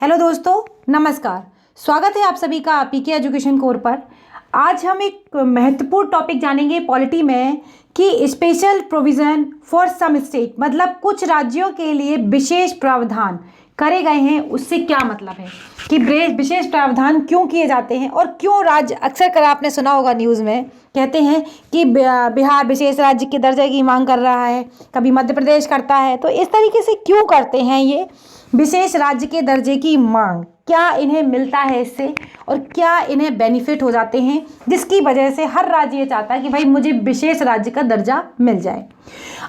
Hello दोस्तों, नमस्कार। स्वागत है आप सभी का पीके एजुकेशन कोर पर। आज हम एक महत्वपूर्ण टॉपिक जानेंगे पॉलिटी में कि special provision for some state, मतलब कुछ राज्यों के लिए विशेष प्रावधान करे गए हैं। उससे क्या मतलब है कि विशेष प्रावधान क्यों किए जाते हैं और क्यों राज्य, अक्सर कर आपने सुना होगा न्यूज़ में कहते हैं कि बिहार विशेष राज्य के दर्जे की मांग कर रहा है, कभी मध्य प्रदेश करता है। तो इस तरीके से क्यों करते हैं ये विशेष राज्य के दर्जे की मांग? क्या इन्हें मिलता है इससे और क्या इन्हें बेनिफिट हो जाते हैं जिसकी वजह से हर राज्य ये चाहता है कि भाई मुझे विशेष राज्य का दर्जा मिल जाए।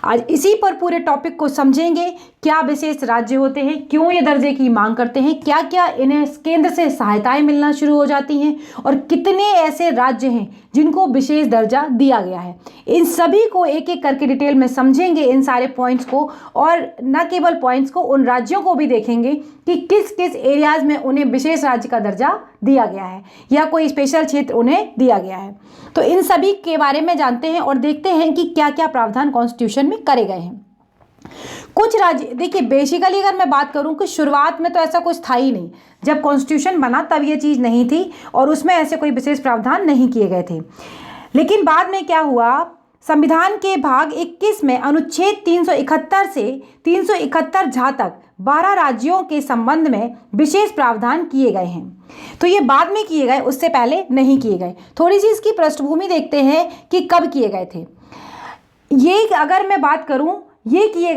आज इसी पर पूरे टॉपिक को समझेंगे। क्या विशेष राज्य होते हैं, क्यों ये दर्जे की मांग करते हैं, क्या क्या इन्हें केंद्र से सहायताएं मिलना शुरू हो जाती हैं और कितने ऐसे राज्य हैं जिनको विशेष दर्जा दिया गया है। इन सभी को एक एक करके डिटेल में समझेंगे, इन सारे पॉइंट्स को, और न केवल पॉइंट्स को, उन राज्यों को भी देखेंगे कि किस किस एरियाज में उन्हें विशेष राज्य का दर्जा दिया गया है या कोई स्पेशल क्षेत्र उन्हें दिया गया है। तो इन सभी के बारे में जानते हैं और देखते हैं कि क्या क्या प्रावधान कॉन्स्टिट्यूशन में करे गए हैं। कुछ राज्य, देखिए बेसिकली अगर मैं बात करूं कि शुरुआत में तो ऐसा कुछ था ही नहीं। जब कॉन्स्टिट्यूशन बना तब ये चीज़ नहीं थी और उसमें ऐसे कोई विशेष प्रावधान नहीं किए गए थे। लेकिन बाद में क्या हुआ, संविधान के भाग 21 में अनुच्छेद 371 से 371 झा तक 12 राज्यों के संबंध में विशेष प्रावधान किए गए हैं। तो ये बाद में किए गए, उससे पहले नहीं किए गए। थोड़ी सी इसकी पृष्ठभूमि देखते हैं कि कब किए गए थे। ये अगर मैं बात करूं, ये किया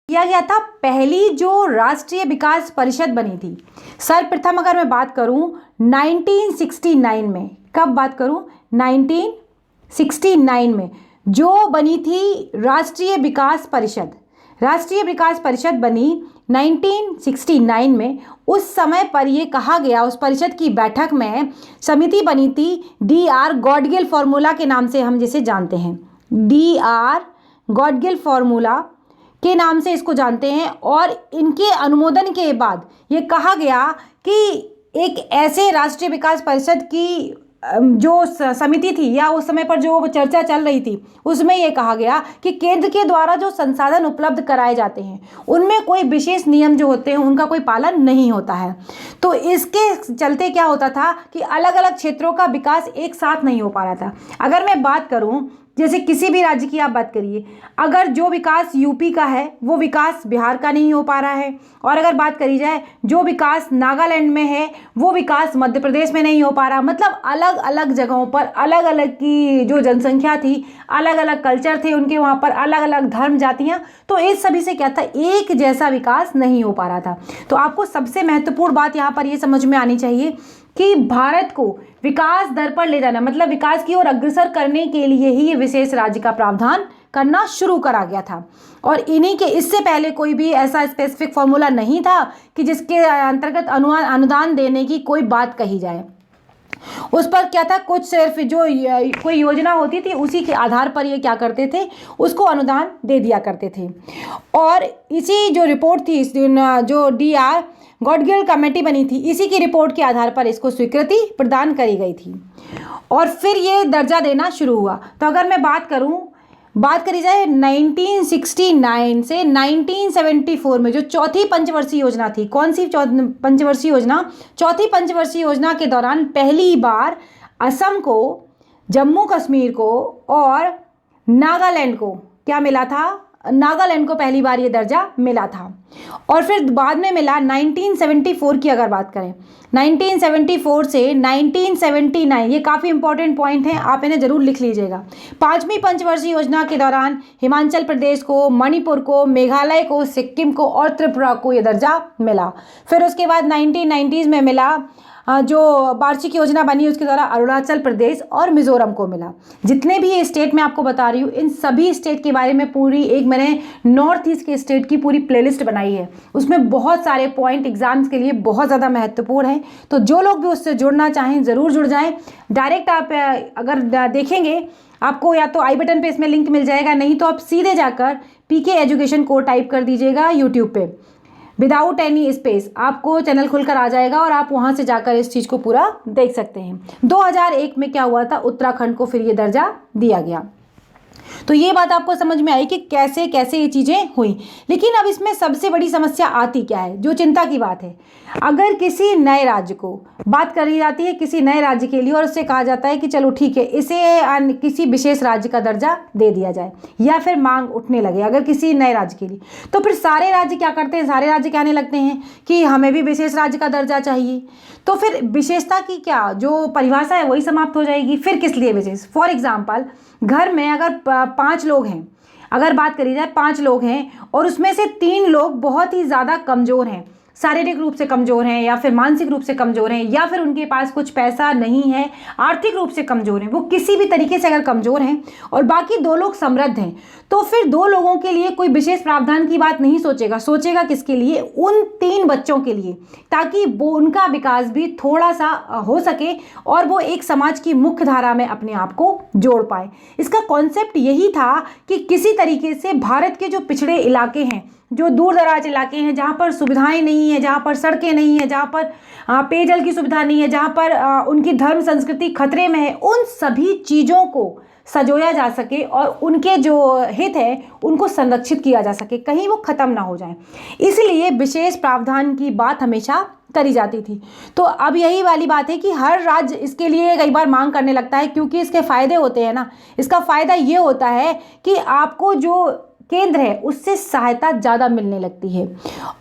गया था पहली जो राष्ट्रीय विकास परिषद बनी थी। सर्वप्रथम अगर मैं बात करूं 1969 में, कब बात करूं 1969 में जो बनी थी राष्ट्रीय विकास परिषद। राष्ट्रीय विकास परिषद बनी 1969 में। उस समय पर यह कहा गया, उस परिषद की बैठक में समिति बनी थी DR गॉडगिल फॉर्मूला के नाम से हम जिसे जानते हैं। DR गॉडगिल फॉर्मूला के नाम से इसको जानते हैं। और इनके अनुमोदन के बाद ये कहा गया कि एक ऐसे राष्ट्रीय विकास परिषद की जो समिति थी या उस समय पर जो चर्चा चल रही थी उसमें ये कहा गया कि केंद्र के द्वारा जो संसाधन उपलब्ध कराए जाते हैं उनमें कोई विशेष नियम जो होते हैं उनका कोई पालन नहीं होता है। तो इसके चलते क्या होता था कि अलग अलग क्षेत्रों का विकास एक साथ नहीं हो पा रहा था। अगर मैं बात करूं, जैसे किसी भी राज्य की आप बात करिए, अगर जो विकास यूपी का है वो विकास बिहार का नहीं हो पा रहा है, और अगर बात करी जाए जो विकास नागालैंड में है वो विकास मध्य प्रदेश में नहीं हो पा रहा। मतलब अलग अलग जगहों पर अलग अलग की जो जनसंख्या थी, अलग अलग कल्चर थे उनके, वहाँ पर अलग अलग धर्म जातियाँ, तो इस सभी से क्या था, एक जैसा विकास नहीं हो पा रहा था। तो आपको सबसे महत्वपूर्ण बात यहाँ पर ये समझ में आनी चाहिए कि भारत को विकास दर पर ले जाना, मतलब विकास की ओर अग्रसर करने के लिए ही ये विशेष राज्य का प्रावधान करना शुरू करा गया था। और इन्हीं के, इससे पहले कोई भी ऐसा स्पेसिफिक फॉर्मूला नहीं था कि जिसके अंतर्गत अनुदान देने की कोई बात कही जाए। उस पर क्या था, कुछ सिर्फ जो कोई योजना होती थी उसी के आधार पर ये क्या करते थे, उसको अनुदान दे दिया करते थे। और इसी जो रिपोर्ट थी, जो DR गॉडगिल कमेटी बनी थी, इसी की रिपोर्ट के आधार पर इसको स्वीकृति प्रदान करी गई थी और फिर ये दर्जा देना शुरू हुआ। तो अगर मैं बात करी जाए 1969 से 1974 में जो चौथी पंचवर्षीय योजना थी, कौन सी पंचवर्षीय योजना, चौथी पंचवर्षीय योजना के दौरान पहली बार असम को, जम्मू कश्मीर को और नागालैंड को क्या मिला था, नागालैंड को पहली बार ये दर्जा मिला था। और फिर बाद में मिला 1974 की अगर बात करें, 1974 से 1979, ये काफ़ी इंपॉर्टेंट पॉइंट है, आप इन्हें जरूर लिख लीजिएगा। पांचवी पंचवर्षीय योजना के दौरान हिमाचल प्रदेश को, मणिपुर को, मेघालय को, सिक्किम को और त्रिपुरा को ये दर्जा मिला। फिर उसके बाद 1990s में मिला जो वार्षिक योजना बनी उसके द्वारा अरुणाचल प्रदेश और मिजोरम को मिला। जितने भी ये स्टेट मैं आपको बता रही हूँ, इन सभी स्टेट के बारे में पूरी एक मैंने नॉर्थ ईस्ट के स्टेट की पूरी प्लेलिस्ट बनाई है। उसमें बहुत सारे पॉइंट एग्जाम्स के लिए बहुत ज़्यादा महत्वपूर्ण हैं। तो जो लोग भी उससे जुड़ना चाहें ज़रूर जुड़ जाएं। डायरेक्ट आप अगर देखेंगे आपको या तो आई बटन पे इसमें लिंक मिल जाएगा, नहीं तो आप सीधे जाकर पीके एजुकेशन कोर्स टाइप कर दीजिएगा यूट्यूब पे, विदाउट एनी स्पेस आपको चैनल खुलकर आ जाएगा और आप वहां से जाकर इस चीज़ को पूरा देख सकते हैं। 2001 में क्या हुआ था, उत्तराखंड को फिर ये दर्जा दिया गया। तो ये बात आपको समझ में आई कि कैसे कैसे ये चीज़ें हुई। लेकिन अब इसमें सबसे बड़ी समस्या आती क्या है, जो चिंता की बात है, अगर किसी नए राज्य को बात करी जाती है, किसी नए राज्य के लिए, और उससे कहा जाता है कि चलो ठीक है इसे किसी विशेष राज्य का दर्जा दे दिया जाए, या फिर मांग उठने लगे अगर किसी नए राज्य के लिए, तो फिर सारे राज्य क्या करते हैं, सारे राज्य कहने लगते हैं कि हमें भी विशेष राज्य का दर्जा चाहिए। तो फिर विशेषता की क्या जो परिभाषा है वही समाप्त हो जाएगी। फिर किस लिए विशेष? फॉर एग्जाम्पल, घर में अगर 5 लोग हैं, अगर बात करी जाए 5 लोग हैं और उसमें से 3 लोग बहुत ही ज़्यादा कमज़ोर हैं, शारीरिक रूप से कमज़ोर हैं या फिर मानसिक रूप से कमज़ोर हैं, या फिर उनके पास कुछ पैसा नहीं है, आर्थिक रूप से कमज़ोर हैं, वो किसी भी तरीके से अगर कमज़ोर हैं और बाकी 2 लोग समृद्ध हैं, तो फिर 2 लोगों के लिए कोई विशेष प्रावधान की बात नहीं सोचेगा। सोचेगा किसके लिए? उन 3 बच्चों के लिए, ताकि वो उनका विकास भी थोड़ा सा हो सके और वो एक समाज की मुख्य धारा में अपने आप को जोड़ पाए। इसका कॉन्सेप्ट यही था कि किसी तरीके से भारत के जो पिछड़े इलाके हैं, जो दूर दराज इलाके हैं, जहाँ पर सुविधाएं नहीं है, जहाँ पर सड़कें नहीं है, जहाँ पर पेयजल की सुविधा नहीं है, जहाँ पर उनकी धर्म संस्कृति खतरे में है, उन सभी चीज़ों को सजोया जा सके और उनके जो हित है उनको संरक्षित किया जा सके, कहीं वो ख़त्म ना हो जाए। इसलिए विशेष प्रावधान की बात हमेशा करी जाती थी। तो अब यही वाली बात है कि हर राज्य इसके लिए कई बार मांग करने लगता है, क्योंकि इसके फ़ायदे होते हैं ना। इसका फ़ायदा ये होता है कि आपको जो केंद्र है उससे सहायता ज़्यादा मिलने लगती है,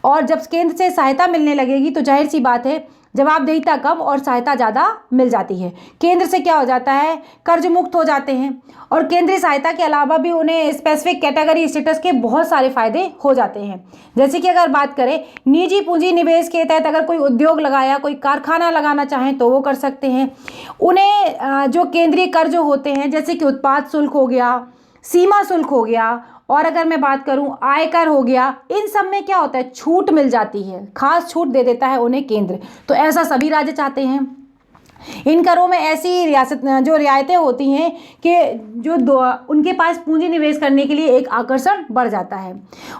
और जब केंद्र से सहायता मिलने लगेगी तो जाहिर सी बात है जवाबदेहिता कम और सहायता ज़्यादा मिल जाती है। केंद्र से क्या हो जाता है, कर्ज मुक्त हो जाते हैं, और केंद्रीय सहायता के अलावा भी उन्हें स्पेसिफिक कैटेगरी स्टेटस के बहुत सारे फायदे हो जाते हैं। जैसे कि अगर बात करें निजी पूंजी निवेश के तहत, अगर कोई उद्योग लगाया, कोई कारखाना लगाना चाहें तो वो कर सकते हैं। उन्हें जो केंद्रीय कर्ज होते हैं, जैसे कि उत्पाद शुल्क हो गया, सीमा शुल्क हो गया, और अगर मैं बात करूं आयकर हो गया, इन सब में क्या होता है, छूट मिल जाती है, खास छूट दे देता है उन्हें केंद्र। तो ऐसा सभी राज्य चाहते हैं। इन करों में ऐसी रियायतें होती हैं कि उनके पास पूंजी निवेश करने के लिए एक आकर्षण बढ़ जाता है,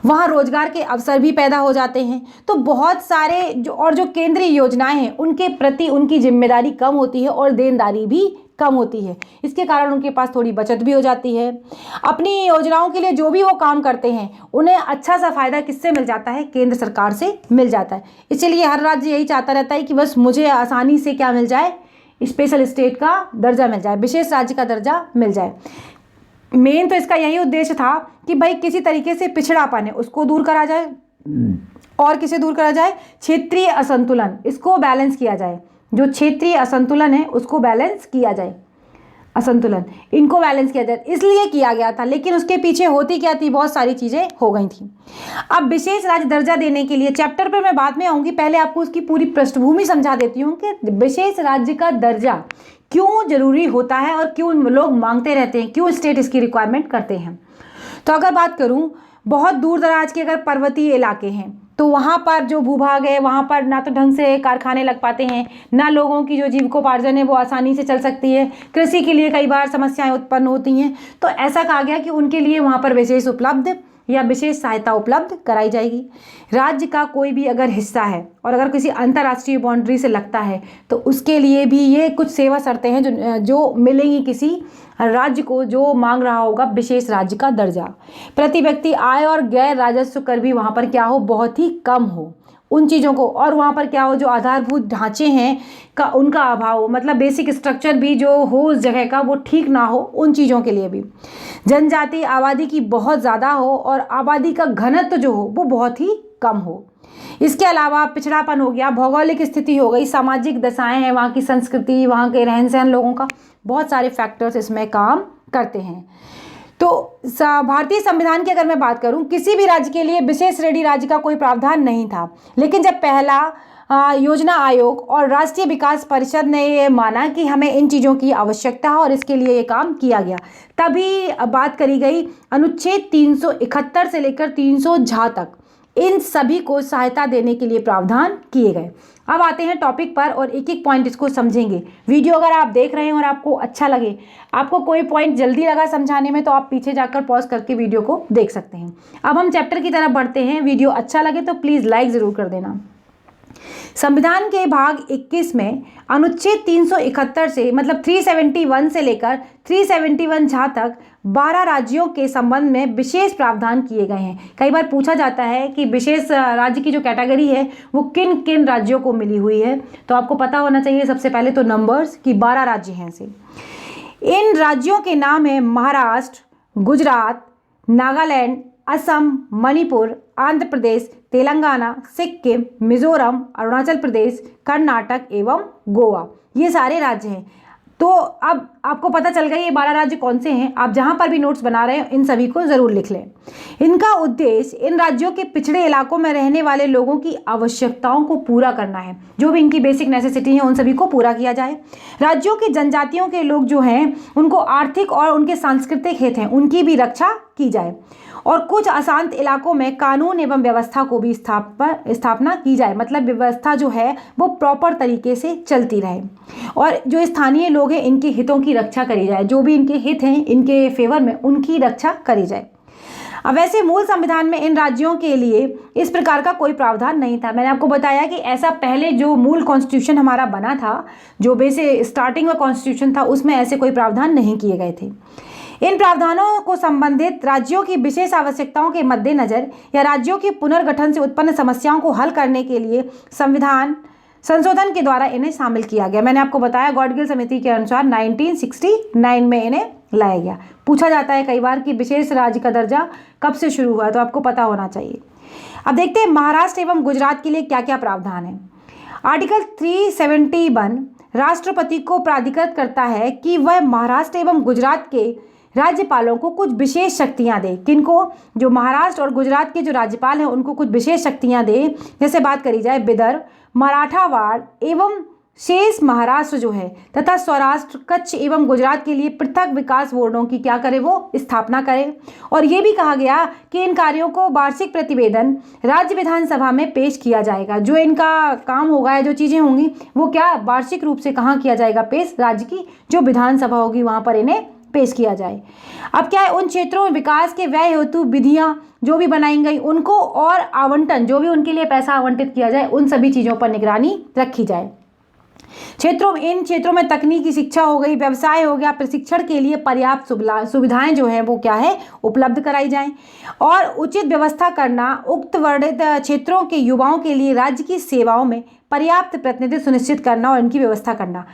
वहाँ रोजगार के अवसर भी पैदा हो जाते हैं। तो बहुत सारे जो केंद्रीय योजनाएं हैं उनके प्रति उनकी जिम्मेदारी कम होती है और देनदारी भी कम होती है। इसके कारण उनके पास थोड़ी बचत भी हो जाती है। अपनी योजनाओं के लिए जो भी वो काम करते हैं उन्हें अच्छा सा फायदा किससे मिल जाता है, केंद्र सरकार से मिल जाता है। इसलिए हर राज्य यही चाहता रहता है कि बस मुझे आसानी से क्या मिल जाए, स्पेशल स्टेट का दर्जा मिल जाए, विशेष राज्य का दर्जा मिल जाए। मेन तो इसका यही उद्देश्य था कि भाई किसी तरीके से पिछड़ापन है उसको दूर करा जाए, और किसे दूर करा जाए, क्षेत्रीय असंतुलन, इसको बैलेंस किया जाए। जो क्षेत्रीय असंतुलन है उसको बैलेंस किया जाए, असंतुलन इनको बैलेंस किया जाए, इसलिए किया गया था। लेकिन उसके पीछे होती क्या थी, बहुत सारी चीज़ें हो गई थी। अब विशेष राज्य दर्जा देने के लिए चैप्टर पर मैं बाद में आऊँगी, पहले आपको उसकी पूरी पृष्ठभूमि समझा देती हूँ कि विशेष राज्य का दर्जा क्यों जरूरी होता है और क्यों लोग मांगते रहते हैं, क्यों स्टेट इसकी रिक्वायरमेंट करते हैं। तो अगर बात करूँ बहुत दूर दराज के अगर पर्वतीय इलाके हैं तो वहाँ पर जो भूभाग है वहाँ पर ना तो ढंग से कारखाने लग पाते हैं, ना लोगों की जो जीविकोपार्जन है वो आसानी से चल सकती है, कृषि के लिए कई बार समस्याएं उत्पन्न होती हैं। तो ऐसा कहा गया कि उनके लिए वहाँ पर विशेष उपलब्ध या विशेष सहायता उपलब्ध कराई जाएगी। राज्य का कोई भी अगर हिस्सा है और अगर किसी अंतर्राष्ट्रीय बाउंड्री से लगता है तो उसके लिए भी ये कुछ सेवा शर्तें हैं जो मिलेंगी किसी राज्य को जो मांग रहा होगा विशेष राज्य का दर्जा। प्रति व्यक्ति आय और गैर राजस्व कर भी वहाँ पर क्या हो, बहुत ही कम हो उन चीज़ों को, और वहाँ पर क्या हो, जो आधारभूत ढांचे हैं का उनका अभाव हो, मतलब बेसिक स्ट्रक्चर भी जो हो उस जगह का वो ठीक ना हो, उन चीज़ों के लिए भी। जनजाति आबादी की बहुत ज़्यादा हो और आबादी का घनत्व जो हो वो बहुत ही कम हो। इसके अलावा पिछड़ापन हो गया, भौगोलिक स्थिति हो गई, सामाजिक दशाएं हैं, वहाँ की संस्कृति, वहाँ के रहन सहन लोगों का, बहुत सारे फैक्टर्स इसमें काम करते हैं। तो भारतीय संविधान की अगर मैं बात करूं, किसी भी राज्य के लिए विशेष श्रेणी राज्य का कोई प्रावधान नहीं था। लेकिन जब पहला योजना आयोग और राष्ट्रीय विकास परिषद ने ये माना कि हमें इन चीज़ों की आवश्यकता है और इसके लिए ये काम किया गया, तभी बात करी गई अनुच्छेद 371 से लेकर 300 तक इन सभी को सहायता देने के लिए प्रावधान किए गए। अब आते हैं टॉपिक पर और एक एक पॉइंट इसको समझेंगे। वीडियो अगर आप देख रहे हैं और आपको अच्छा लगे, आपको कोई पॉइंट जल्दी लगा समझाने में, तो आप पीछे जाकर पॉज करके वीडियो को देख सकते हैं। अब हम चैप्टर की तरफ बढ़ते हैं। वीडियो अच्छा लगे तो प्लीज़ लाइक ज़रूर कर देना। संविधान के भाग 21 में अनुच्छेद 371 से मतलब 371 से लेकर 371 झा तक 12 राज्यों के संबंध में विशेष प्रावधान किए गए हैं। कई बार पूछा जाता है कि विशेष राज्य की जो कैटेगरी है वो किन किन राज्यों को मिली हुई है, तो आपको पता होना चाहिए सबसे पहले तो नंबर्स कि 12 राज्य हैं से। इन राज्यों के नाम है महाराष्ट्र, गुजरात, नागालैंड, असम, मणिपुर, आंध्र प्रदेश, तेलंगाना, सिक्किम, मिजोरम, अरुणाचल प्रदेश, कर्नाटक एवं गोवा। ये सारे राज्य हैं। तो अब आपको पता चल गया ये 12 राज्य कौन से हैं। आप जहां पर भी नोट्स बना रहे हो इन सभी को ज़रूर लिख लें। इनका उद्देश्य इन राज्यों के पिछड़े इलाकों में रहने वाले लोगों की आवश्यकताओं को पूरा करना है। जो भी इनकी बेसिक नेसेसिटी है उन सभी को पूरा किया जाए। राज्यों की जनजातियों के लोग जो हैं उनको आर्थिक और उनके सांस्कृतिक हित हैं उनकी भी रक्षा की जाए और कुछ अशांत इलाकों में कानून एवं व्यवस्था को भी स्थापना की जाए, मतलब व्यवस्था जो है वो प्रॉपर तरीके से चलती रहे और जो स्थानीय लोग हैं इनके हितों की रक्षा करी जाए। जो भी इनके हित हैं इनके फेवर में उनकी रक्षा करी जाए। अब वैसे मूल संविधान में इन राज्यों के लिए इस प्रकार का कोई प्रावधान नहीं था। मैंने आपको बताया कि ऐसा पहले जो मूल कॉन्स्टिट्यूशन हमारा बना था, जो बेसिक स्टार्टिंग में कॉन्स्टिट्यूशन था, उसमें ऐसे कोई प्रावधान नहीं किए गए थे। इन प्रावधानों को संबंधित राज्यों की विशेष आवश्यकताओं के मद्देनजर या राज्यों के पुनर्गठन से उत्पन्न समस्याओं को हल करने के लिए संविधान संशोधन के द्वारा इन्हें शामिल किया गया। मैंने आपको बताया गॉडगिल समिति के अनुसार 1969 में इन्हें लाया गया। पूछा जाता है कई बार कि विशेष राज्य का दर्जा कब से शुरू हुआ, तो आपको पता होना चाहिए। अब देखते हैं महाराष्ट्र एवं गुजरात के लिए क्या क्या प्रावधान है। आर्टिकल 371 राष्ट्रपति को प्राधिकृत करता है कि वह महाराष्ट्र एवं गुजरात के राज्यपालों को कुछ विशेष शक्तियां दे। किनको? जो महाराष्ट्र और गुजरात के जो राज्यपाल हैं उनको कुछ विशेष शक्तियां दे। जैसे बात करी जाए विदर्भ, मराठावाड़ एवं शेष महाराष्ट्र जो है तथा सौराष्ट्र, कच्छ एवं गुजरात के लिए पृथक विकास बोर्डों की क्या करे वो स्थापना करे। और ये भी कहा गया कि इन कार्यों को वार्षिक प्रतिवेदन राज्य विधानसभा में पेश किया जाएगा। जो इनका काम होगा या जो चीज़ें होंगी वो क्या वार्षिक रूप से कहाँ किया जाएगा पेश, राज्य की जो विधानसभा होगी वहाँ पर इन्हें पेश किया जाए। अब क्या है, उन क्षेत्रों में विकास के व्यय हेतु विधियां जो भी बनाई गई उनको और आवंटन जो भी उनके लिए पैसा आवंटित किया जाए उन सभी चीज़ों पर निगरानी रखी जाए। इन क्षेत्रों में तकनीकी शिक्षा हो गई, व्यवसाय हो गया, प्रशिक्षण के लिए पर्याप्त सुविधाएं जो हैं वो क्या है उपलब्ध कराई जाएं और उचित व्यवस्था करना, उक्त वर्णित क्षेत्रों के युवाओं के लिए राज्य की सेवाओं में पर्याप्त प्रतिनिधित्व सुनिश्चित करना और इनकी व्यवस्था करना।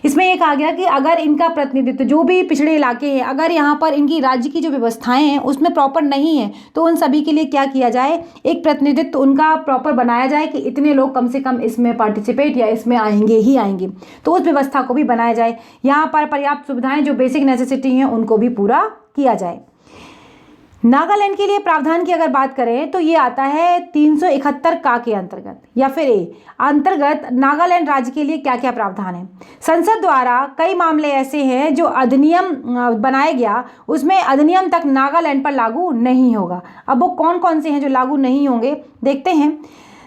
इसमें ये कहा गया कि अगर इनका प्रतिनिधित्व जो भी पिछड़े इलाके हैं अगर यहाँ पर इनकी राज्य की जो व्यवस्थाएं हैं उसमें प्रॉपर नहीं है तो उन सभी के लिए क्या किया जाए, एक प्रतिनिधित्व उनका प्रॉपर बनाया जाए कि इतने लोग कम से कम इसमें पार्टिसिपेट या इसमें आएंगे ही आएंगे, तो उस व्यवस्था को भी बनाया जाए। यहाँ पर पर्याप्त सुविधाएं जो बेसिक नेसेसिटी हैं उनको भी पूरा किया जाए। नागालैंड के लिए प्रावधान की अगर बात करें तो ये आता है 371 का के अंतर्गत या फिर अंतर्गत नागालैंड राज्य के लिए क्या क्या प्रावधान है। संसद द्वारा कई मामले ऐसे हैं जो अधिनियम बनाया गया उसमें अधिनियम तक नागालैंड पर लागू नहीं होगा। अब वो कौन कौन से हैं जो लागू नहीं होंगे देखते हैं।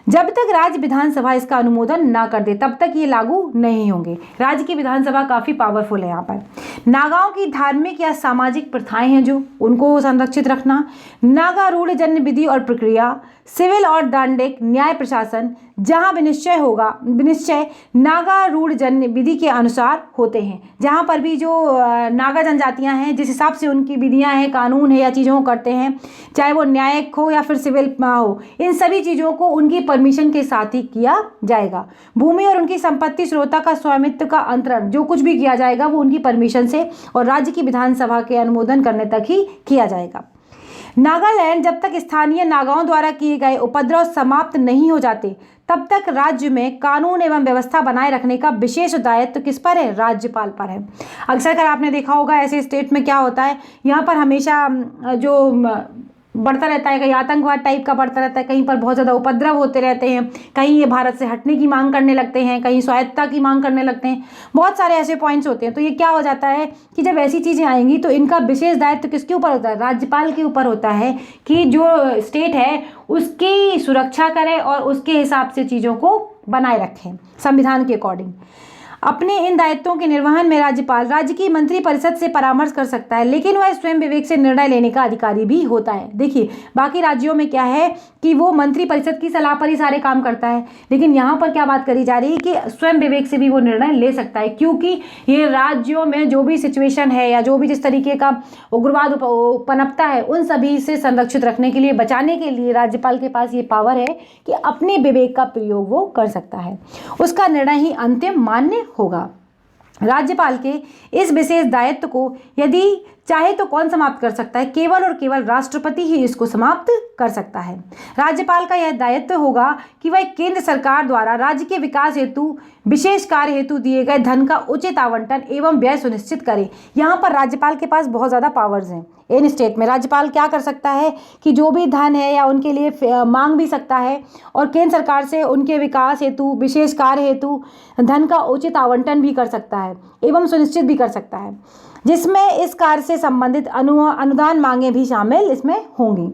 जब तक राज्य विधानसभा इसका अनुमोदन ना कर दे तब तक ये लागू नहीं होंगे। राज्य की विधानसभा काफ़ी पावरफुल है। यहाँ पर नागाओं की धार्मिक या सामाजिक प्रथाएं हैं जो उनको संरक्षित रखना, नागा रूढ़ जन्य विधि और प्रक्रिया, सिविल और दंडिक न्याय प्रशासन जहाँ विनिश्चय नागा रूढ़ जन्य विधि के अनुसार होते हैं। जहाँ पर भी जो नागा जनजातियाँ हैं जिस हिसाब से उनकी विधियाँ हैं, कानून है या चीज़ों को करते हैं, चाहे वो न्यायिक हो या फिर सिविल हो, इन सभी चीज़ों को उनकी परमिशन के साथ ही किया जाएगा। भूमि और उनकी संपत्ति स्रोता का स्वामित्व का अंतरण जो कुछ भी किया जाएगा वो उनकी परमिशन से और राज्य की विधानसभा के अनुमोदन करने तक ही किया जाएगा। नागालैंड जब तक स्थानीय नागाओं द्वारा किए गए उपद्रव समाप्त नहीं हो जाते तब तक राज्य में कानून एवं व्यवस्था बनाए रखने का विशेष दायित्व किस पर है, राज्यपाल पर है। अक्सर कर आपने देखा होगा ऐसे स्टेट में क्या होता है, यहाँ पर हमेशा जो बढ़ता रहता है, कहीं आतंकवाद टाइप का बढ़ता रहता है, कहीं पर बहुत ज़्यादा उपद्रव होते रहते हैं, कहीं ये भारत से हटने की मांग करने लगते हैं, कहीं स्वायत्तता की मांग करने लगते हैं, बहुत सारे ऐसे पॉइंट्स होते हैं। तो ये क्या हो जाता है कि जब ऐसी चीज़ें आएंगी तो इनका विशेष दायित्व किसके ऊपर होता है, राज्यपाल के ऊपर होता है कि जो स्टेट है उसकी सुरक्षा करे और उसके हिसाब से चीज़ों को बनाए रखें संविधान के अकॉर्डिंग। अपने इन दायित्वों के निर्वहन में राज्यपाल राज्य की मंत्रिपरिषद से परामर्श कर सकता है, लेकिन वह स्वयं विवेक से निर्णय लेने का अधिकारी भी होता है। देखिए बाकी राज्यों में क्या है कि वो मंत्रिपरिषद की सलाह पर ही सारे काम करता है, लेकिन यहाँ पर क्या बात करी जा रही है कि स्वयं विवेक से भी वो निर्णय ले सकता है, क्योंकि ये राज्यों में जो भी सिचुएशन है या जो भी जिस तरीके का उग्रवाद पनपता है उन सभी से संरक्षित रखने के लिए, बचाने के लिए राज्यपाल के पास ये पावर है कि अपने विवेक का प्रयोग वो कर सकता है। उसका निर्णय ही अंतिम मान्य होगा। राज्यपाल के इस विशेष दायित्व को यदि चाहे तो कौन समाप्त कर सकता है? केवल और केवल राष्ट्रपति ही इसको समाप्त कर सकता है। राज्यपाल का यह दायित्व होगा कि वह केंद्र सरकार द्वारा राज्य के विकास हेतु विशेष कार्य हेतु दिए गए धन का उचित आवंटन एवं व्यय सुनिश्चित करे। यहाँ पर राज्यपाल के पास बहुत ज़्यादा पावर्स हैं। इन स्टेट में राज्यपाल क्या कर सकता है कि जो भी धन है या उनके लिए मांग भी सकता है और केंद्र सरकार से उनके विकास हेतु विशेष कार्य हेतु धन का उचित आवंटन भी कर सकता है एवं सुनिश्चित भी कर सकता है, जिसमें इस कार्य से संबंधित अनुदान मांगे भी शामिल इसमें होंगी।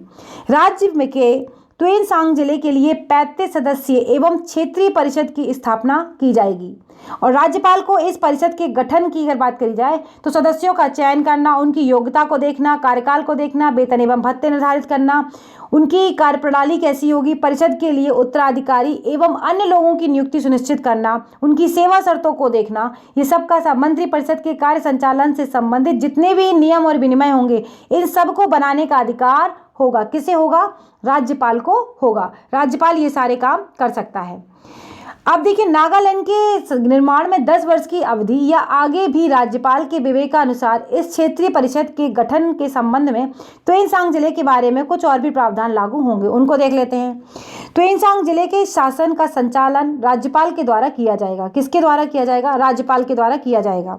राज्य में के त्वेनसांग जिले के लिए 35 सदस्य एवं क्षेत्रीय परिषद की स्थापना की जाएगी और राज्यपाल को इस परिषद के गठन की अगर बात करी जाए तो सदस्यों का चयन करना, उनकी योग्यता को देखना, कार्यकाल को देखना, वेतन एवं भत्ते निर्धारित करना, उनकी कार्यप्रणाली कैसी होगी, परिषद के लिए उत्तराधिकारी एवं अन्य लोगों की नियुक्ति सुनिश्चित करना, उनकी सेवा शर्तों को देखना, ये सब का मंत्रिपरिषद के कार्य संचालन से संबंधित जितने भी नियम और विनिमय होंगे इन सब को बनाने का अधिकार होगा। किसे होगा? राज्यपाल को होगा। राज्यपाल ये सारे काम कर सकता है। अब देखिए नागालैंड के निर्माण में 10 वर्ष की अवधि या आगे भी राज्यपाल के विवेकानुसार इस क्षेत्रीय परिषद के गठन के संबंध में त्वेनसांग जिले के बारे में कुछ और भी प्रावधान लागू होंगे, उनको देख लेते हैं। त्वेनसांग जिले के शासन का संचालन राज्यपाल के द्वारा किया जाएगा। किसके द्वारा किया जाएगा? राज्यपाल के द्वारा किया जाएगा।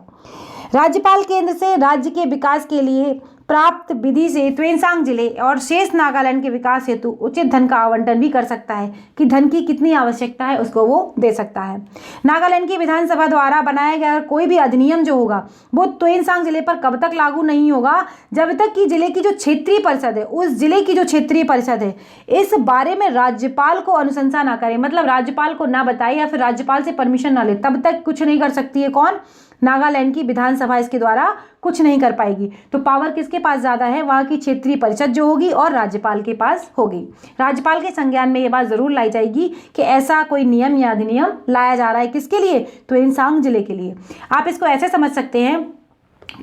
राज्यपाल केंद्र से राज्य के विकास के लिए प्राप्त विधि से त्वेनसांग जिले और शेष नागालैंड के विकास हेतु उचित धन का आवंटन भी कर सकता है कि धन की कितनी आवश्यकता है उसको वो दे सकता है। नागालैंड की विधानसभा द्वारा बनाया गया कोई भी अधिनियम जो होगा वो त्वेनसांग जिले पर कब तक लागू नहीं होगा? जब तक कि जिले की जो क्षेत्रीय परिषद है, उस जिले की जो क्षेत्रीय परिषद है इस बारे में राज्यपाल को अनुशंसा ना करे, मतलब राज्यपाल को ना बताए या फिर राज्यपाल से परमिशन ना ले, तब तक कुछ नहीं कर सकती है। कौन? नागालैंड की विधानसभा इसके द्वारा कुछ नहीं कर पाएगी। तो पावर किसके पास ज़्यादा है? वहाँ की क्षेत्रीय परिषद जो होगी और राज्यपाल के पास होगी। राज्यपाल के संज्ञान में ये बात ज़रूर लाई जाएगी कि ऐसा कोई नियम या अधिनियम लाया जा रहा है। किसके लिए? त्वेनसांग जिले के लिए। आप इसको ऐसे समझ सकते हैं,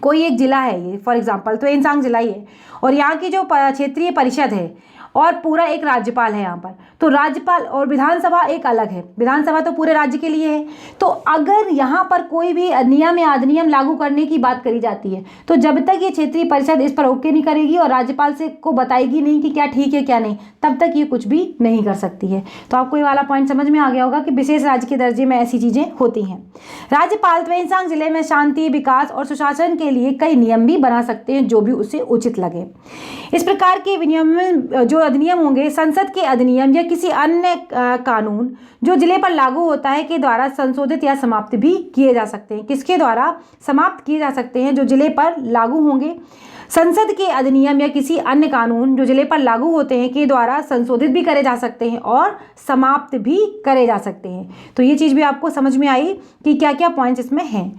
कोई एक जिला है ये, फॉर एग्जाम्पल त्वेनसांग जिला ही है और यहाँ की जो क्षेत्रीय परिषद है और पूरा एक राज्यपाल है यहाँ पर, तो राज्यपाल और विधानसभा एक अलग है। विधानसभा तो पूरे राज्य के लिए है। तो अगर यहाँ पर कोई भी नियम या अधिनियम लागू करने की बात करी जाती है तो जब तक ये क्षेत्रीय परिषद इस पर ओके नहीं करेगी और राज्यपाल से को बताएगी नहीं कि क्या ठीक है क्या नहीं, तब तक ये कुछ भी नहीं कर सकती है। तो आपको ये वाला पॉइंट समझ में आ गया होगा कि विशेष राज्य के दर्जे में ऐसी चीज़ें होती हैं। राज्यपाल त्वेनसांग जिले में शांति, विकास और सुशासन के लिए कई नियम भी बना सकते हैं जो भी उसे उचित लगे। इस प्रकार के विनियम जो अधिनियम होंगे संसद के अधिनियम या किसी अन्य कानून जो जिले पर लागू होता है के द्वारा संशोधित या समाप्त भी किए जा सकते हैं। किसके द्वारा समाप्त किए जा सकते हैं? जो जिले पर लागू होंगे। संसद के अधिनियम या किसी अन्य कानून जो जिले पर लागू होते हैं के द्वारा संशोधित भी करे जा सकते हैं और समाप्त भी करे जा सकते हैं। तो ये चीज़ भी आपको समझ में आई कि क्या क्या पॉइंट्स इसमें हैं।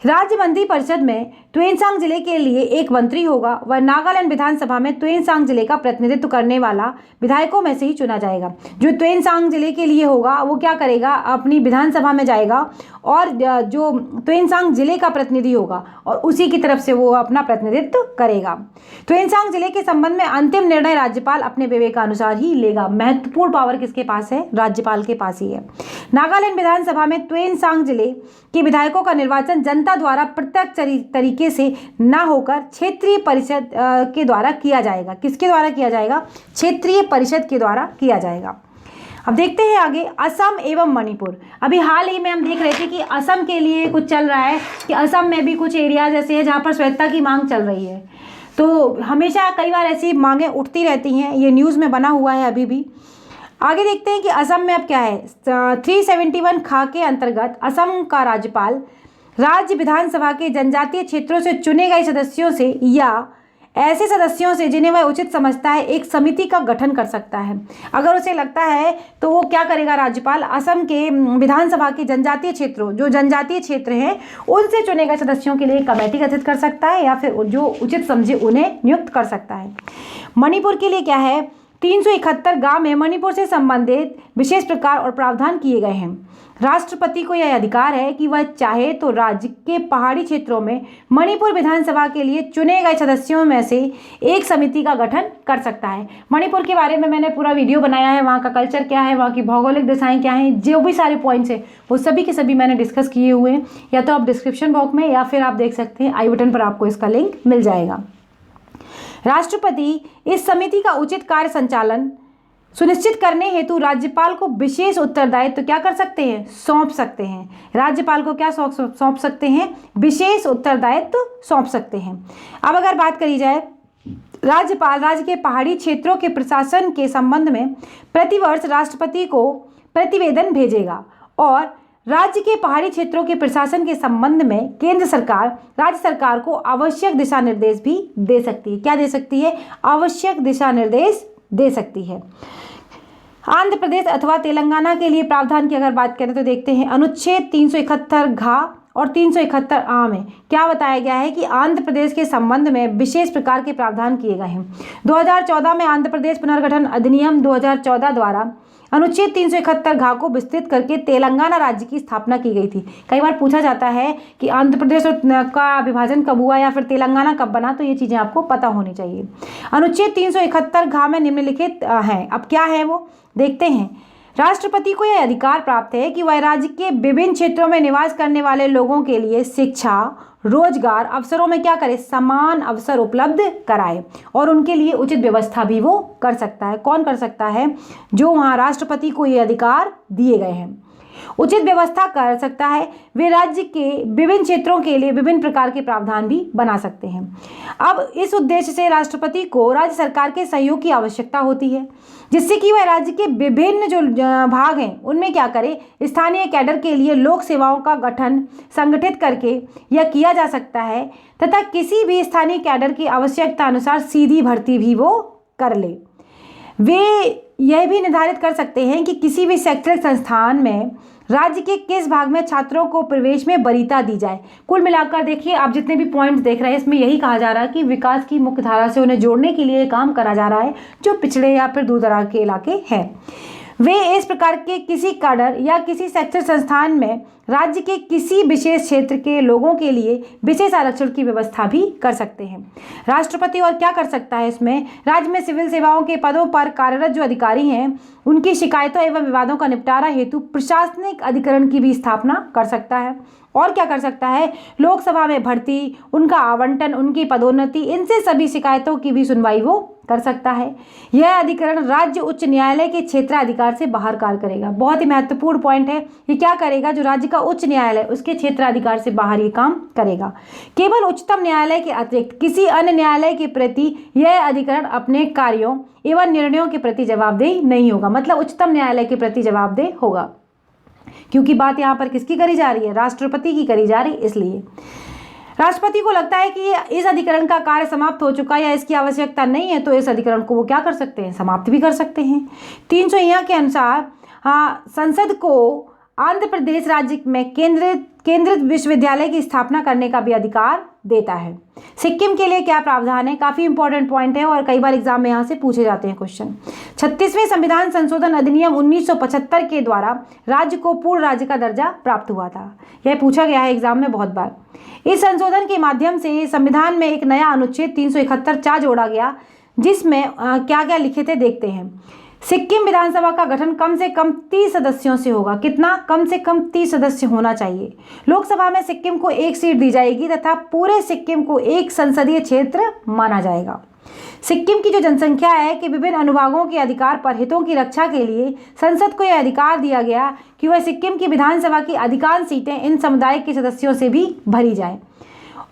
राज्य मंत्रिपरिषद में त्वेनसांग जिले के लिए एक मंत्री होगा। वह नागालैंड विधानसभा में त्वेनसांग जिले का प्रतिनिधित्व करने वाला विधायकों में से ही चुना जाएगा। जो त्वेनसांग जिले के लिए होगा वो क्या करेगा? अपनी विधानसभा में जाएगा और जो त्वेनसांग जिले का प्रतिनिधि होगा और उसी की तरफ से वो अपना प्रतिनिधित्व करेगा। त्वेनसांग जिले के संबंध में अंतिम निर्णय राज्यपाल अपने विवेकानुसार ही लेगा। महत्वपूर्ण पावर किसके पास है? राज्यपाल के पास ही है। नागालैंड विधानसभा में त्वेनसांग जिले के विधायकों का निर्वाचन जनता द्वारा प्रत्यक्ष तरीके से न होकर क्षेत्रीय परिषद के द्वारा किया जाएगा। किसके द्वारा किया जाएगा? क्षेत्रीय परिषद के द्वारा किया जाएगा। अब देखते हैं आगे असम एवं मणिपुर। अभी हाल ही में हम देख रहे थे कि असम के लिए कुछ चल रहा है कि असम में भी कुछ एरियाज ऐसे हैं जहाँ पर स्वायत्तता की मांग चल रही है। तो हमेशा कई बार ऐसी मांगें उठती रहती हैं, ये न्यूज़ में बना हुआ है अभी भी। आगे देखते हैं कि असम में अब क्या है। 371 खा के अंतर्गत असम का राज्यपाल राज्य विधानसभा के जनजातीय क्षेत्रों से चुने गए सदस्यों से या ऐसे सदस्यों से जिन्हें वह उचित समझता है एक समिति का गठन कर सकता है। अगर उसे लगता है तो वो क्या करेगा, राज्यपाल असम के विधानसभा के जनजातीय क्षेत्रों, जो जनजातीय क्षेत्र हैं, उनसे चुने गए सदस्यों के लिए कमेटी गठित कर सकता है या फिर जो उचित समझे उन्हें नियुक्त कर सकता है। मणिपुर के लिए क्या है, 371 गांव में मणिपुर से संबंधित विशेष प्रकार और प्रावधान किए गए हैं। राष्ट्रपति को यह अधिकार है कि वह चाहे तो राज्य के पहाड़ी क्षेत्रों में मणिपुर विधानसभा के लिए चुने गए सदस्यों में से एक समिति का गठन कर सकता है। मणिपुर के बारे में मैंने पूरा वीडियो बनाया है, वहाँ का कल्चर क्या है, वहाँ की भौगोलिक दिशाएं क्या हैं, जो भी सारे पॉइंट्स हैं वो सभी के सभी मैंने डिस्कस किए हुए हैं। या तो आप डिस्क्रिप्शन बॉक्स में या फिर आप देख सकते हैं आई बटन पर आपको इसका लिंक मिल जाएगा। राष्ट्रपति इस समिति का उचित कार्य संचालन सुनिश्चित करने हेतु राज्यपाल को विशेष उत्तरदायित्व क्या कर सकते हैं, सौंप सकते हैं। राज्यपाल को क्या सौंप सकते हैं, विशेष उत्तरदायित्व सौंप सकते हैं। अब अगर बात करी जाए, राज्यपाल राज्य के पहाड़ी क्षेत्रों के प्रशासन के संबंध में प्रतिवर्ष राष्ट्रपति को प्रतिवेदन भेजेगा और राज्य के पहाड़ी क्षेत्रों के प्रशासन के संबंध में केंद्र सरकार राज्य सरकार को आवश्यक दिशा निर्देश भी दे सकती है। क्या दे सकती है, आवश्यक दिशा निर्देश दे सकती है। आंध्र प्रदेश अथवा तेलंगाना के लिए प्रावधान की अगर बात करें तो देखते हैं, अनुच्छेद 371 घ और 371 आ में क्या बताया गया है कि आंध्र प्रदेश के संबंध में विशेष प्रकार के प्रावधान किए गए हैं। 2014 में आंध्र प्रदेश पुनर्गठन अधिनियम 2014 द्वारा अनुच्छेद 371 घ को विस्तृत करके तेलंगाना राज्य की स्थापना की गई थी। कई बार पूछा जाता है कि आंध्र प्रदेश का विभाजन कब हुआ या फिर तेलंगाना कब बना, तो ये चीज़ें आपको पता होनी चाहिए। अनुच्छेद 371 घ में निम्नलिखित हैं। अब क्या है वो देखते हैं। राष्ट्रपति को यह अधिकार प्राप्त है कि वह राज्य के विभिन्न क्षेत्रों में निवास करने वाले लोगों के लिए शिक्षा, रोजगार अवसरों में क्या करे, समान अवसर उपलब्ध कराए और उनके लिए उचित व्यवस्था भी वो कर सकता है। कौन कर सकता है, जो वहाँ राष्ट्रपति को ये अधिकार दिए गए हैं। उचित व्यवस्था कर सकता है, वे राज्य के विभिन्न क्षेत्रों के लिए विभिन्न प्रकार के प्रावधान भी बना सकते हैं। अब इस उद्देश्य से राष्ट्रपति को राज्य सरकार के सहयोग की आवश्यकता होती है, जिससे कि वह राज्य के विभिन्न जो भाग हैं उनमें क्या करे, स्थानीय कैडर के लिए लोक सेवाओं का गठन संगठित करके यह किया जा सकता है तथा किसी भी स्थानीय कैडर की आवश्यकता अनुसार सीधी भर्ती भी वो कर ले। वे यह भी निर्धारित कर सकते हैं कि किसी भी शैक्षणिक संस्थान में राज्य के किस भाग में छात्रों को प्रवेश में वरीयता दी जाए। कुल मिलाकर देखिए, आप जितने भी पॉइंट्स देख रहे हैं इसमें यही कहा जा रहा है कि विकास की मुख्य धारा से उन्हें जोड़ने के लिए काम करा जा रहा है जो पिछड़े या फिर दूर दराज के इलाके हैं। वे इस प्रकार के किसी कैडर या किसी शैक्षणिक संस्थान में राज्य के किसी विशेष क्षेत्र के लोगों के लिए विशेष आरक्षण की व्यवस्था भी कर सकते हैं। राष्ट्रपति और क्या कर सकता है इसमें, राज्य में सिविल सेवाओं के पदों पर कार्यरत जो अधिकारी हैं उनकी शिकायतों एवं विवादों का निपटारा हेतु प्रशासनिक अधिकरण की भी स्थापना कर सकता है। और क्या कर सकता है, लोकसभा में भर्ती, उनका आवंटन, उनकी पदोन्नति, इनसे सभी शिकायतों की भी सुनवाई वो कर सकता है। यह अधिकरण राज्य उच्च न्यायालय के क्षेत्राधिकार से बाहर कार्य करेगा। बहुत ही महत्वपूर्ण पॉइंट है, ये क्या करेगा, जो राज्य का उच्च न्यायालय उसके क्षेत्राधिकार से बाहर ये काम करेगा। केवल उच्चतम न्यायालय के अतिरिक्त किसी अन्य न्यायालय के प्रति यह अधिकरण अपने कार्यों एवं निर्णयों के प्रति जवाबदेह नहीं होगा। मतलब उच्चतम न्यायालय के प्रति जवाबदेह होगा, क्योंकि बात यहाँ पर किसकी करी जा रही है, राष्ट्रपति की करी जा रही। इसलिए राष्ट्रपति को लगता है कि इस अधिकरण का कार्य समाप्त हो चुका है या इसकी आवश्यकता नहीं है, तो इस अधिकरण को वो क्या कर सकते हैं, समाप्त भी कर सकते हैं। 300 के अनुसार संसद को आंध्र प्रदेश राज्य में केंद्रित विश्वविद्यालय की स्थापना करने का भी अधिकार देता है। सिक्किम के लिए क्या प्रावधान है, काफी इंपॉर्टेंट पॉइंट है और कई बार एग्जाम में यहाँ से पूछे जाते हैं क्वेश्चन। 36वें संविधान संशोधन अधिनियम 1975 के द्वारा राज्य को पूर्ण राज्य का दर्जा प्राप्त हुआ था। यह पूछा गया है एग्जाम में बहुत बार। इस संशोधन के माध्यम से संविधान में एक नया अनुच्छेद 371 जोड़ा गया, जिसमें क्या क्या लिखे थे देखते हैं। सिक्किम विधानसभा का गठन कम से कम 30 सदस्यों से होगा। कितना, कम से कम 30 सदस्य होना चाहिए। लोकसभा में सिक्किम को 1 सीट दी जाएगी तथा पूरे सिक्किम को एक संसदीय क्षेत्र माना जाएगा। सिक्किम की जो जनसंख्या है कि विभिन्न अनुभागों के अधिकार पर हितों की रक्षा के लिए संसद को यह अधिकार दिया गया कि वह सिक्किम की विधानसभा की अधिकांश सीटें इन समुदाय के सदस्यों से भी भरी जाए।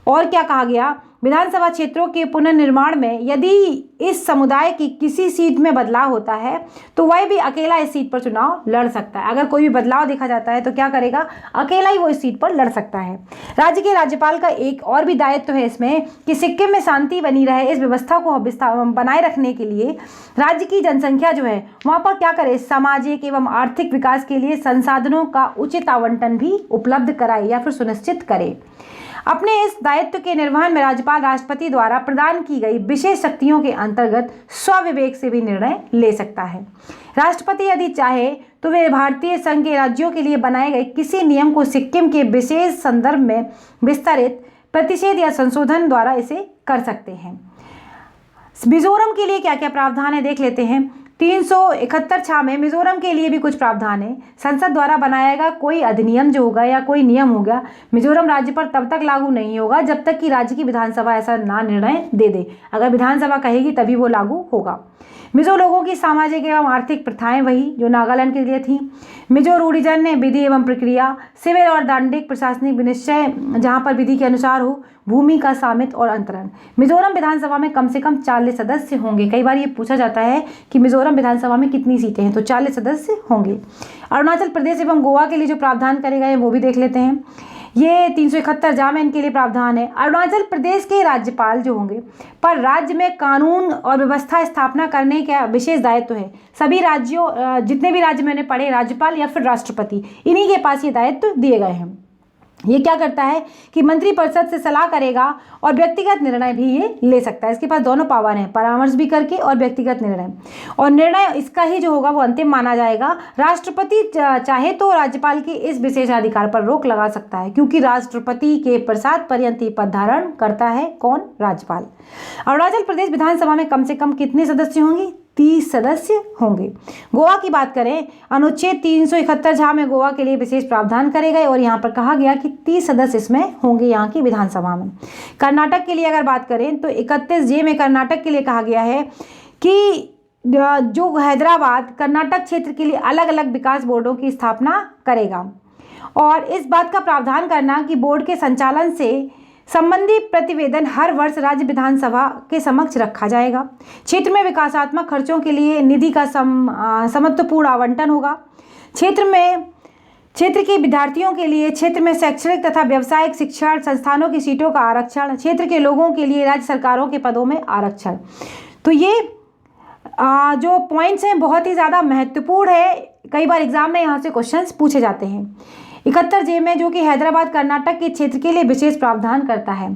और क्या कहा गया, विधानसभा क्षेत्रों के पुनर्निर्माण में यदि इस समुदाय की किसी सीट में बदलाव होता है तो वह भी अकेला इस सीट पर चुनाव लड़ सकता है। अगर कोई भी बदलाव देखा जाता है तो क्या करेगा, अकेला ही वो इस सीट पर लड़ सकता है। राज्य के राज्यपाल का एक और भी दायित्व है इसमें कि सिक्किम में शांति बनी रहे, इस व्यवस्था को बनाए रखने के लिए राज्य की जनसंख्या जो है वहाँ पर क्या करे, सामाजिक एवं आर्थिक विकास के लिए संसाधनों का उचित आवंटन भी उपलब्ध कराए या फिर सुनिश्चित करे। अपने इस दायित्व के निर्वहन में राज्यपाल राष्ट्रपति द्वारा प्रदान की गई विशेष शक्तियों के अंतर्गत स्वविवेक से भी निर्णय ले सकता है। राष्ट्रपति यदि चाहे तो वे भारतीय संघ के राज्यों के लिए बनाए गए किसी नियम को सिक्किम के विशेष संदर्भ में विस्तारित, प्रतिषेध या संशोधन द्वारा इसे कर सकते हैं। मिजोरम के लिए क्या क्या प्रावधान है देख लेते हैं। 371 में मिजोरम के लिए भी कुछ प्रावधान है। संसद द्वारा बनाया गया कोई अधिनियम जो होगा या कोई नियम होगा मिजोरम राज्य पर तब तक लागू नहीं होगा जब तक कि राज्य की विधानसभा ऐसा ना निर्णय दे दे। अगर विधानसभा कहेगी तभी वो लागू होगा। मिजो लोगों की सामाजिक एवं आर्थिक प्रथाएं वही जो नागालैंड के लिए थी। मिजो रूढ़िजन ने विधि एवं प्रक्रिया, सिविल और दंडिक प्रशासनिक विनिश्चय जहां पर विधि के अनुसार हो, भूमि का सामित और अंतरण। मिजोरम विधानसभा में कम से कम 40 सदस्य होंगे। कई बार ये पूछा जाता है कि मिजोरम विधानसभा में कितनी सीटें हैं, तो 40 सदस्य होंगे। अरुणाचल प्रदेश एवं गोवा के लिए जो प्रावधान करे गए वो भी देख लेते हैं। ये 371 में इनके लिए प्रावधान है। अरुणाचल प्रदेश के राज्यपाल जो होंगे पर राज्य में कानून और व्यवस्था स्थापना करने का विशेष दायित्व है। सभी राज्यों, जितने भी राज्य मैंने पढ़े, राज्यपाल या फिर राष्ट्रपति, इन्हीं के पास ये दायित्व दिए गए हैं। ये क्या करता है कि मंत्रिपरिषद से सलाह करेगा और व्यक्तिगत निर्णय भी ये ले सकता है। इसके पास दोनों पावर हैं, परामर्श भी करके और व्यक्तिगत निर्णय, और निर्णय इसका ही जो होगा वो अंतिम माना जाएगा। राष्ट्रपति चाहे तो राज्यपाल के इस विशेषाधिकार पर रोक लगा सकता है, क्योंकि राष्ट्रपति के प्रसाद पर्यंत पद धारण करता है कौन, राज्यपाल। अरुणाचल प्रदेश विधानसभा में कम से कम कितने सदस्य होंगे, 30 सदस्य होंगे। गोवा की बात करें, अनुच्छेद 371 में गोवा के लिए विशेष प्रावधान करे गए और यहाँ पर कहा गया कि 30 सदस्य इसमें होंगे यहाँ की विधानसभा में। कर्नाटक के लिए अगर बात करें तो 31 में कर्नाटक के लिए कहा गया है कि जो हैदराबाद कर्नाटक क्षेत्र के लिए अलग अलग विकास बोर्डों की स्थापना करेगा, और इस बात का प्रावधान करना कि बोर्ड के संचालन से संबंधी प्रतिवेदन हर वर्ष राज्य विधानसभा के समक्ष रखा जाएगा। क्षेत्र में विकासात्मक खर्चों के लिए निधि का समत्वपूर्ण आवंटन होगा। क्षेत्र के विद्यार्थियों के लिए क्षेत्र में शैक्षणिक तथा व्यावसायिक शिक्षण संस्थानों की सीटों का आरक्षण, क्षेत्र के लोगों के लिए राज्य सरकारों के पदों में आरक्षण। तो ये जो पॉइंट्स हैं बहुत ही ज़्यादा महत्वपूर्ण है। कई बार एग्जाम में यहाँ से क्वेश्चंस पूछे जाते हैं। 71 में जो कि हैदराबाद कर्नाटक के क्षेत्र के लिए विशेष प्रावधान करता है।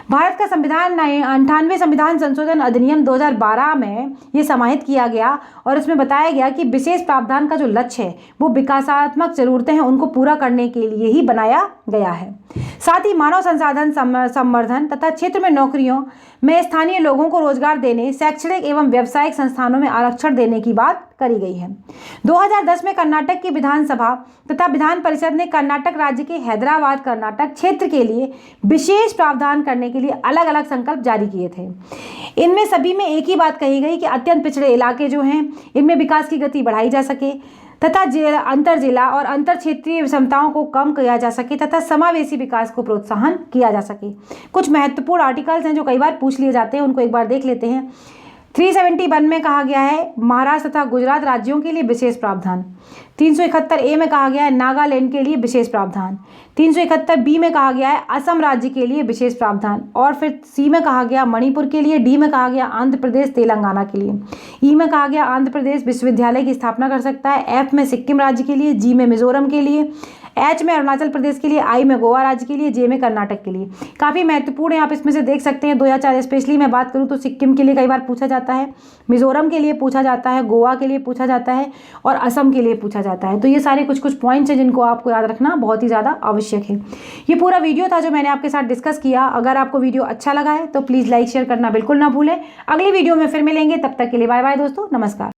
भारत का संविधान 98 संविधान संशोधन अधिनियम 2012 में ये समाहित किया गया और इसमें बताया गया कि विशेष प्रावधान का जो लक्ष्य है वो विकासात्मक जरूरतें हैं उनको पूरा करने के लिए ही बनाया गया है। साथ ही मानव संसाधन संवर्धन तथा क्षेत्र में नौकरियों में स्थानीय लोगों को रोजगार देने, शैक्षणिक एवं व्यावसायिक संस्थानों में आरक्षण देने की बात करी गई है। 2010 में कर्नाटक की विधानसभा तथा विधान परिषद ने कर्नाटक राज्य के हैदराबाद कर्नाटक क्षेत्र के लिए विशेष प्रावधान करने के लिए अलग अलग संकल्प जारी किए थे। इनमें सभी में एक ही बात कही गई कि अत्यंत पिछड़े इलाके जो हैं इनमें विकास की गति बढ़ाई जा सके तथा अंतर जिला और अंतर क्षेत्रीय विषमताओं को कम किया जा सके तथा समावेशी विकास को प्रोत्साहन किया जा सके। कुछ महत्वपूर्ण आर्टिकल्स हैं जो कई बार पूछ लिए जाते हैं, उनको एक बार देख लेते हैं। 371 में कहा गया है महाराष्ट्र तथा गुजरात राज्यों के लिए विशेष प्रावधान। 371 में कहा गया है नागालैंड के लिए विशेष प्रावधान। 371 में कहा गया है असम राज्य के लिए विशेष प्रावधान, और फिर सी में कहा गया मणिपुर के लिए, डी में कहा गया आंध्र प्रदेश तेलंगाना के लिए, ई में कहा गया आंध्र प्रदेश विश्वविद्यालय की स्थापना कर सकता है, एफ में सिक्किम राज्य के लिए, जी में मिजोरम के लिए, एच में अरुणाचल प्रदेश के लिए, आई में गोवा राज्य के लिए, जे में कर्नाटक के लिए। काफ़ी महत्वपूर्ण है, आप इसमें से देख सकते हैं। 2004 स्पेशली मैं बात करूं तो सिक्किम के लिए कई बार पूछा जाता है, मिजोरम के लिए पूछा जाता है, गोवा के लिए पूछा जाता है और असम के लिए पूछा जाता है। तो ये सारे कुछ पॉइंट्स हैं जिनको आपको याद रखना बहुत ही ज़्यादा आवश्यक है। ये पूरा वीडियो था जो मैंने आपके साथ डिस्कस किया। अगर आपको वीडियो अच्छा लगा है तो प्लीज़ लाइक शेयर करना बिल्कुल ना भूलें। अगली वीडियो में फिर मिलेंगे, तब तक के लिए बाय बाय दोस्तों, नमस्कार।